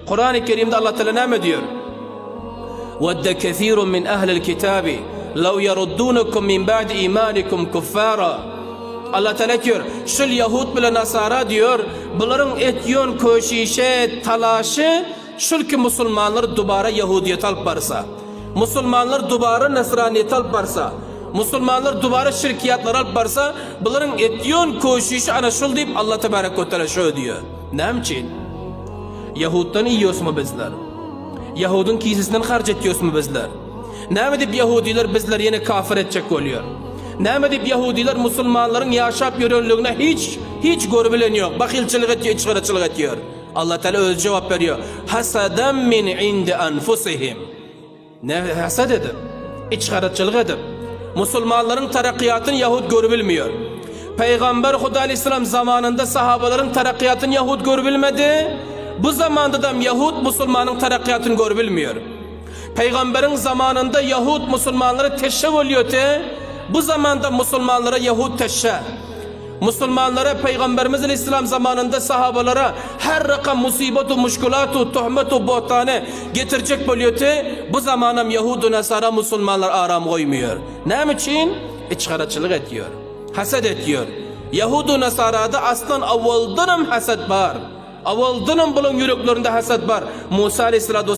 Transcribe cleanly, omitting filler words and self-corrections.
Kur'an-ı Kerim'de Allah Teala ne diyor? وَدَّ كَثِيرٌ مِنْ أَهْلِ الْكِتَابِ لَوْ يَرُدُّونَكُمْ مِنْ بَعْدِ إِيمَانِكُمْ كُفَّارًا. Allah Teala diyor, şu Yahud bile Nasara diyor, bunların etyon koşişe, talaşı, şu ki Müslümanlar dubara Yahudiyet alıp barsa, Müslümanlar dubara Nasraniyet alıp barsa, Müslümanlar dubara şirkiyatlar alıp barsa, bunların etyon koşişi ana şul deyip Allah Tebarek ve Teala şöyle diyor. Ne için? Yahud'dan yiyoruz mu bizler? Yahud'un kisesinden harc ediyoruz mu bizler? Ne edip Yahudiler bizler yine kafir edecek oluyor? Ne edip Yahudiler Müslümanların yaşap yürürlüğüne hiç görübilen yok. Bakilçilik ediyor, içgaraçılık ediyor. Allah Teala öz cevap veriyor. Hasadan min indi anfusihim. Ne hasad edip? İçgaraçılık edip. Müslümanların terakkiyatını Yahud görübilmiyor. Peygamber Huda Aleyhisselam zamanında sahabaların terakkiyatını Yahud görübilmedi. Bu zamanda da Yahud Müslümanın terakkiyatını görübilmiyor. Peygamberin zamanında Yahud Müslümanları teşev oluyordu. Bu zamanda Müslümanlara Yahud teşev. Müslümanlara Peygamberimiz Aleyhisselam zamanında sahabalara her rakam musibetu, muşkulatu, tuhmetu, bohtanı getirecek oluyordu. Bu zamanım Yahudu Nasara Müslümanlar aram koymuyor. Ne için? İçgaraçılık ediyor. Hased ediyor. Yahudu Nasara'da aslan avvaldanım hased var. Avvaldanım bunun yüreklerinde hased var. Musa Aleyhisselatü